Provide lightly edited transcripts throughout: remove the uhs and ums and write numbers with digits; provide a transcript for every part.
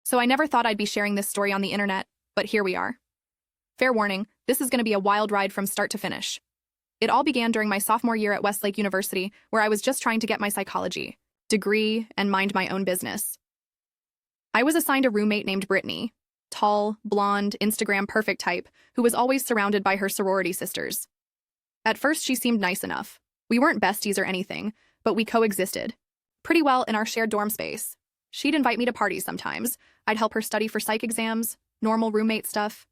So I never thought I'd be sharing this story on the internet, but here we are. Fair warning, this is going to be a wild ride from start to finish. It all began during my sophomore year at Westlake University, where I was just trying to get my psychology degree and mind my own business. I was assigned a roommate named Brittany, tall, blonde, Instagram perfect type, who was always surrounded by her sorority sisters. At first, she seemed nice enough. We weren't besties or anything, but we coexisted pretty well in our shared dorm space. She'd invite me to parties sometimes. I'd help her study for psych exams, normal roommate stuff.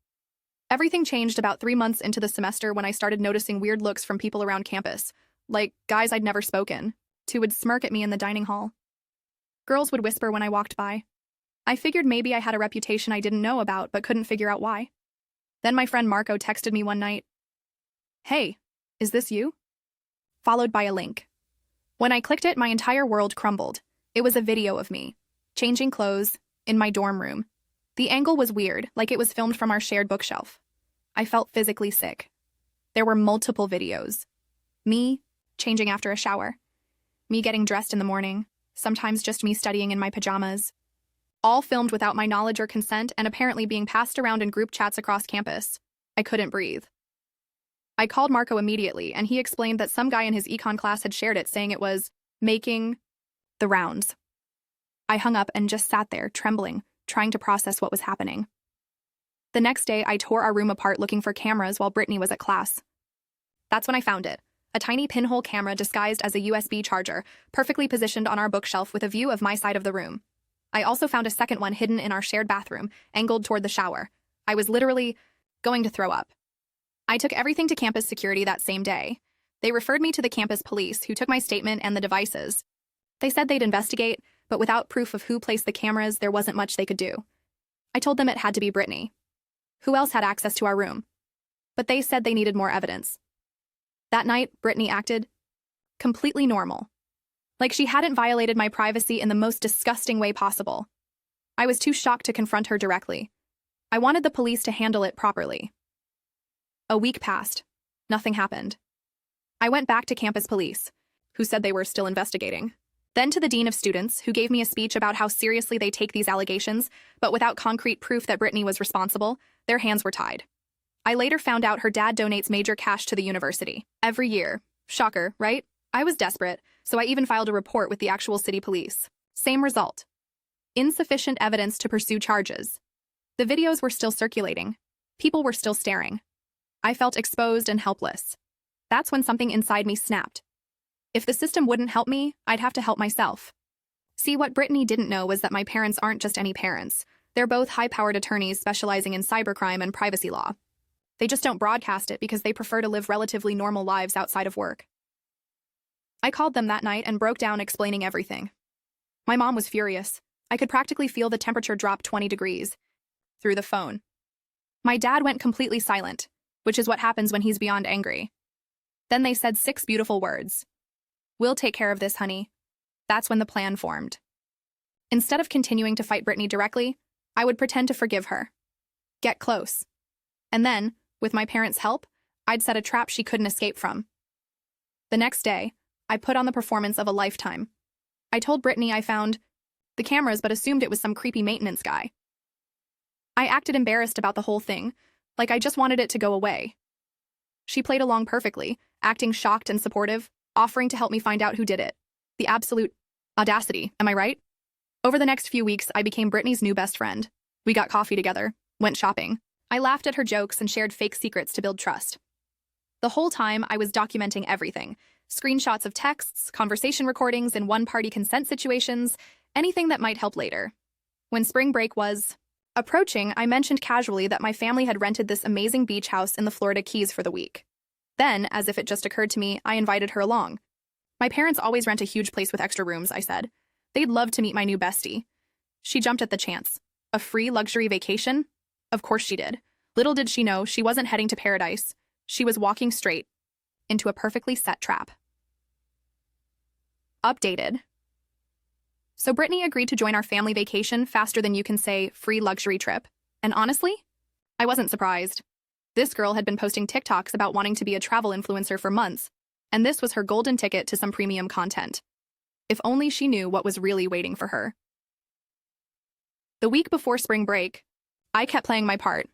Everything changed about 3 months into the semester when I started noticing weird looks from people around campus, like guys I'd never spoken to would smirk at me in the dining hall. Girls would whisper when I walked by. I figured maybe I had a reputation I didn't know about but couldn't figure out why. Then my friend Marco texted me one night, "Hey, is this you?" Followed by a link. When I clicked it, my entire world crumbled. It was a video of me, changing clothes, in my dorm room. The angle was weird, like it was filmed from our shared bookshelf. I felt physically sick. There were multiple videos. Me changing after a shower. Me getting dressed in the morning. Sometimes just me studying in my pajamas. All filmed without my knowledge or consent and apparently being passed around in group chats across campus. I couldn't breathe. I called Marco immediately, and he explained that some guy in his econ class had shared it, saying it was making the rounds. I hung up and just sat there, trembling, trying to process what was happening. The next day, I tore our room apart looking for cameras while Brittany was at class. That's when I found it. A tiny pinhole camera disguised as a USB charger, perfectly positioned on our bookshelf with a view of my side of the room. I also found a second one hidden in our shared bathroom, angled toward the shower. I was literally going to throw up. I took everything to campus security that same day. They referred me to the campus police, who took my statement and the devices. They said they'd investigate, but without proof of who placed the cameras, there wasn't much they could do. I told them it had to be Brittany. Who else had access to our room? But they said they needed more evidence. That night, Brittany acted completely normal. Like she hadn't violated my privacy in the most disgusting way possible. I was too shocked to confront her directly. I wanted the police to handle it properly. A week passed. Nothing happened. I went back to campus police, who said they were still investigating. Then to the dean of students, who gave me a speech about how seriously they take these allegations, but without concrete proof that Brittany was responsible, their hands were tied. I later found out her dad donates major cash to the university every year. Shocker, right? I was desperate, so I even filed a report with the actual city police. Same result. Insufficient evidence to pursue charges. The videos were still circulating. People were still staring. I felt exposed and helpless. That's when something inside me snapped. If the system wouldn't help me, I'd have to help myself. See, what Brittany didn't know was that my parents aren't just any parents. They're both high-powered attorneys specializing in cybercrime and privacy law. They just don't broadcast it because they prefer to live relatively normal lives outside of work. I called them that night and broke down explaining everything. My mom was furious. I could practically feel the temperature drop 20 degrees through the phone. My dad went completely silent, which is what happens when he's beyond angry. Then they said 6 beautiful words. "We'll take care of this, honey." That's when the plan formed. Instead of continuing to fight Brittany directly, I would pretend to forgive her. Get close. And then, with my parents' help, I'd set a trap she couldn't escape from. The next day, I put on the performance of a lifetime. I told Brittany I found the cameras but assumed it was some creepy maintenance guy. I acted embarrassed about the whole thing, like I just wanted it to go away. She played along perfectly, acting shocked and supportive, offering to help me find out who did it. The absolute audacity, am I right? Over the next few weeks, I became Brittany's new best friend. We got coffee together, went shopping. I laughed at her jokes and shared fake secrets to build trust. The whole time, I was documenting everything. Screenshots of texts, conversation recordings in one-party consent situations, anything that might help later. When spring break was approaching, I mentioned casually that my family had rented this amazing beach house in the Florida Keys for the week. Then, as if it just occurred to me, I invited her along. My parents always rent a huge place with extra rooms, I said. They'd love to meet my new bestie. She jumped at the chance. A free luxury vacation? Of course she did. Little did she know she wasn't heading to paradise. She was walking straight into a perfectly set trap. Updated. So Brittany agreed to join our family vacation faster than you can say free luxury trip. And honestly, I wasn't surprised. This girl had been posting TikToks about wanting to be a travel influencer for months, and this was her golden ticket to some premium content. If only she knew what was really waiting for her. The week before spring break, I kept playing my part.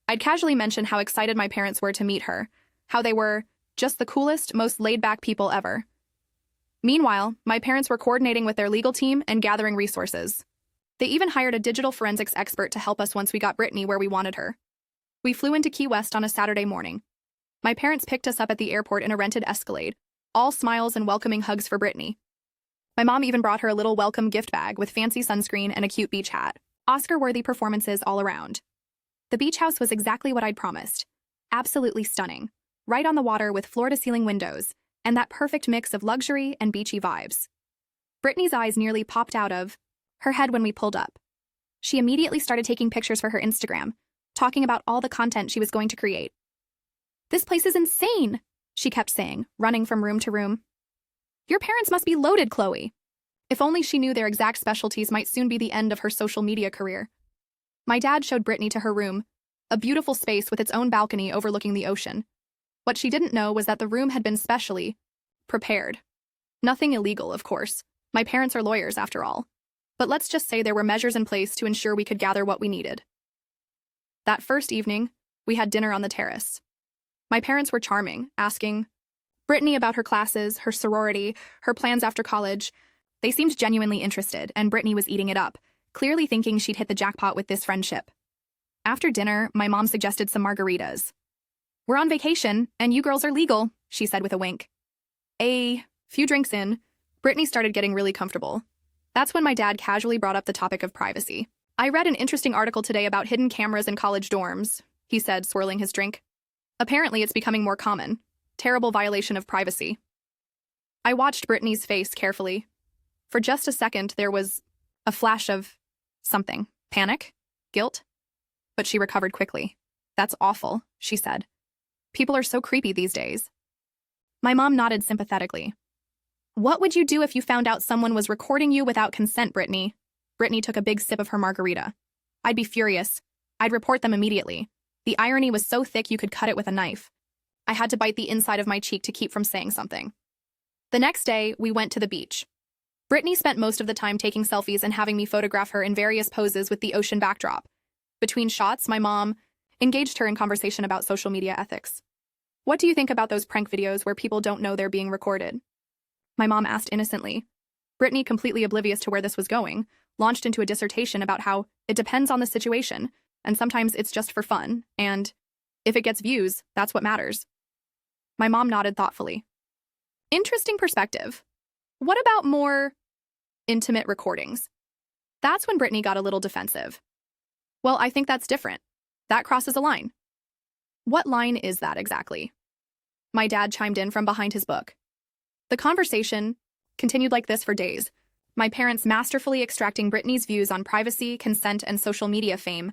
I'd casually mention how excited my parents were to meet her, how they were just the coolest, most laid-back people ever. Meanwhile, my parents were coordinating with their legal team and gathering resources. They even hired a digital forensics expert to help us once we got Brittany where we wanted her. We flew into Key West on a Saturday morning. My parents picked us up at the airport in a rented Escalade, all smiles and welcoming hugs for Brittany. My mom even brought her a little welcome gift bag with fancy sunscreen and a cute beach hat. Oscar-worthy performances all around. The beach house was exactly what I'd promised. Absolutely stunning. Right on the water with floor-to-ceiling windows, and that perfect mix of luxury and beachy vibes. Brittany's eyes nearly popped out of her head when we pulled up. She immediately started taking pictures for her Instagram, talking about all the content she was going to create. "This place is insane," she kept saying, running from room to room. "Your parents must be loaded, Chloe." If only she knew their exact specialties might soon be the end of her social media career. My dad showed Brittany to her room, a beautiful space with its own balcony overlooking the ocean. What she didn't know was that the room had been specially prepared. Nothing illegal, of course. My parents are lawyers, after all. But let's just say there were measures in place to ensure we could gather what we needed. That first evening, we had dinner on the terrace. My parents were charming, asking Brittany about her classes, her sorority, her plans after college. They seemed genuinely interested, and Brittany was eating it up, clearly thinking she'd hit the jackpot with this friendship. After dinner, my mom suggested some margaritas. "We're on vacation, and you girls are legal," she said with a wink. A few drinks in, Brittany started getting really comfortable. That's when my dad casually brought up the topic of privacy. "I read an interesting article today about hidden cameras in college dorms," he said, swirling his drink. "Apparently it's becoming more common. Terrible violation of privacy." I watched Brittany's face carefully. For just a second, there was a flash of something. Panic? Guilt? But she recovered quickly. "That's awful," she said. "People are so creepy these days." My mom nodded sympathetically. "What would you do if you found out someone was recording you without consent, Brittany?" Brittany took a big sip of her margarita. "I'd be furious. I'd report them immediately. The irony was so thick you could cut it with a knife. I had to bite the inside of my cheek to keep from saying something. The next day, we went to the beach. Brittany spent most of the time taking selfies and having me photograph her in various poses with the ocean backdrop. Between shots, my mom engaged her in conversation about social media ethics. "What do you think about those prank videos where people don't know they're being recorded?" My mom asked innocently. Brittany, completely oblivious to where this was going, launched into a dissertation about how it depends on the situation, and sometimes it's just for fun, and if it gets views, that's what matters. My mom nodded thoughtfully. "Interesting perspective. What about more intimate recordings?" That's when Brittany got a little defensive. "Well, I think that's different. That crosses a line." "What line is that exactly?" My dad chimed in from behind his book. The conversation continued like this for days, my parents masterfully extracting Brittany's views on privacy, consent, and social media fame,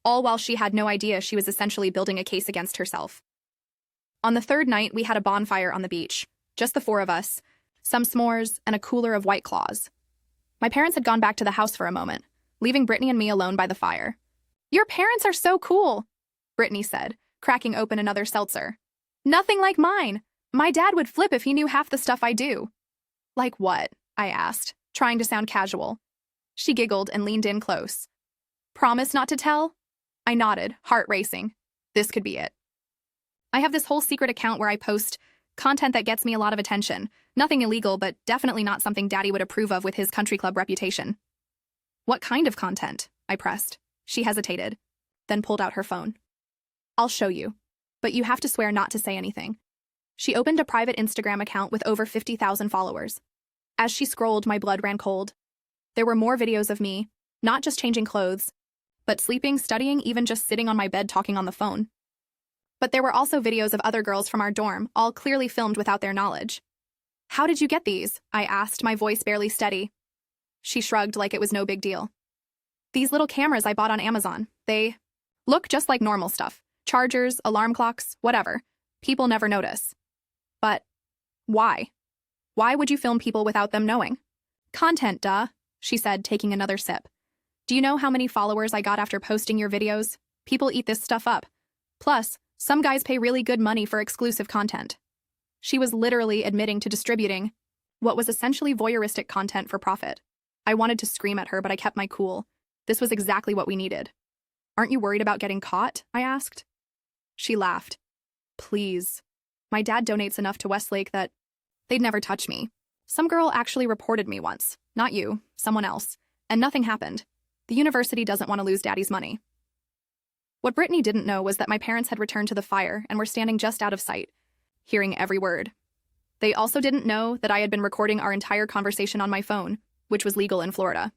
all while she had no idea she was essentially building a case against herself. On the third night, we had a bonfire on the beach, just the four of us, some s'mores, and a cooler of White Claws. My parents had gone back to the house for a moment, leaving Brittany and me alone by the fire. "Your parents are so cool," Brittany said, cracking open another seltzer. "Nothing like mine. My dad would flip if he knew half the stuff I do." "Like what?" I asked, trying to sound casual. She giggled and leaned in close. "Promise not to tell?" I nodded, heart racing. This could be it. "I have this whole secret account where I post content that gets me a lot of attention. Nothing illegal, but definitely not something Daddy would approve of with his country club reputation." "What kind of content?" I pressed. She hesitated, then pulled out her phone. "I'll show you, but you have to swear not to say anything." She opened a private Instagram account with over 50,000 followers. As she scrolled, my blood ran cold. There were more videos of me, not just changing clothes, but sleeping, studying, even just sitting on my bed talking on the phone. But there were also videos of other girls from our dorm, all clearly filmed without their knowledge. "How did you get these?" I asked, my voice barely steady. She shrugged like it was no big deal. "These little cameras I bought on Amazon. They look just like normal stuff. Chargers, alarm clocks, whatever. People never notice." "But why? Why would you film people without them knowing?" "Content, duh," she said, taking another sip. "Do you know how many followers I got after posting your videos? People eat this stuff up. Plus, some guys pay really good money for exclusive content." She was literally admitting to distributing what was essentially voyeuristic content for profit. I wanted to scream at her, but I kept my cool. This was exactly what we needed. Aren't you worried about getting caught? I asked. She laughed. Please. My dad donates enough to Westlake that they'd never touch me. Some girl actually reported me once. Not you, someone else. And nothing happened. The university doesn't want to lose Daddy's money. What Brittany didn't know was that my parents had returned to the fire and were standing just out of sight, hearing every word. They also didn't know that I had been recording our entire conversation on my phone, which was legal in Florida.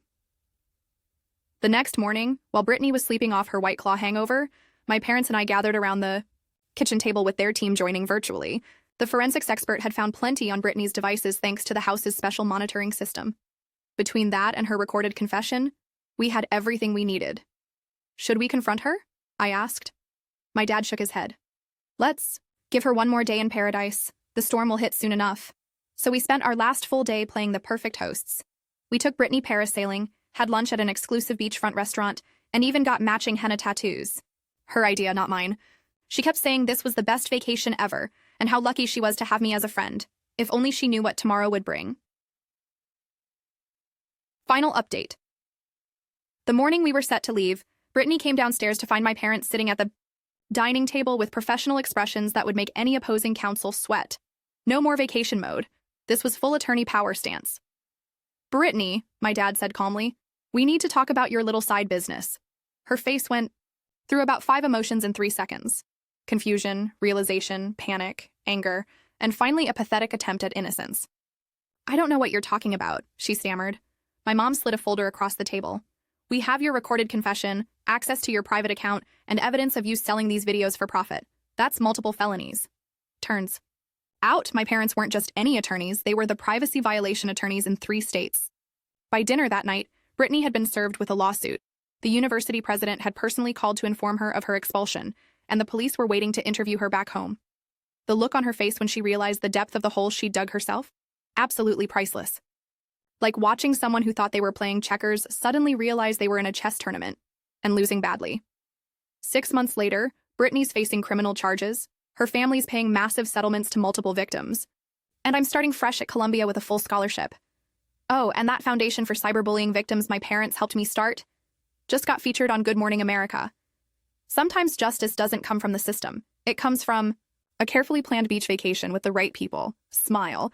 The next morning, while Brittany was sleeping off her White Claw hangover, my parents and I gathered around the kitchen table with their team joining virtually. The forensics expert had found plenty on Brittany's devices thanks to the house's special monitoring system. Between that and her recorded confession, we had everything we needed. Should we confront her? I asked. My dad shook his head. Let's give her one more day in paradise. The storm will hit soon enough. So we spent our last full day playing the perfect hosts. We took Brittany parasailing, had lunch at an exclusive beachfront restaurant, and even got matching henna tattoos. Her idea, not mine. She kept saying this was the best vacation ever, and how lucky she was to have me as a friend. If only she knew what tomorrow would bring. Final update. The morning we were set to leave, Brittany came downstairs to find my parents sitting at the dining table with professional expressions that would make any opposing counsel sweat. No more vacation mode. This was full attorney power stance. Brittany, my dad said calmly, we need to talk about your little side business. Her face went through about 5 emotions in 3 seconds. Confusion, realization, panic, anger, and finally a pathetic attempt at innocence. I don't know what you're talking about, she stammered. My mom slid a folder across the table. We have your recorded confession, access to your private account, and evidence of you selling these videos for profit. That's multiple felonies. Turns out, my parents weren't just any attorneys, they were the privacy violation attorneys in 3 states. By dinner that night, Brittany had been served with a lawsuit. The university president had personally called to inform her of her expulsion, and the police were waiting to interview her back home. The look on her face when she realized the depth of the hole she'd dug herself? Absolutely priceless. Like watching someone who thought they were playing checkers suddenly realize they were in a chess tournament and losing badly. 6 months later, Brittany's facing criminal charges, her family's paying massive settlements to multiple victims, and I'm starting fresh at Columbia with a full scholarship. Oh, and that foundation for cyberbullying victims my parents helped me start just got featured on Good Morning America. Sometimes justice doesn't come from the system. It comes from a carefully planned beach vacation with the right people, smile,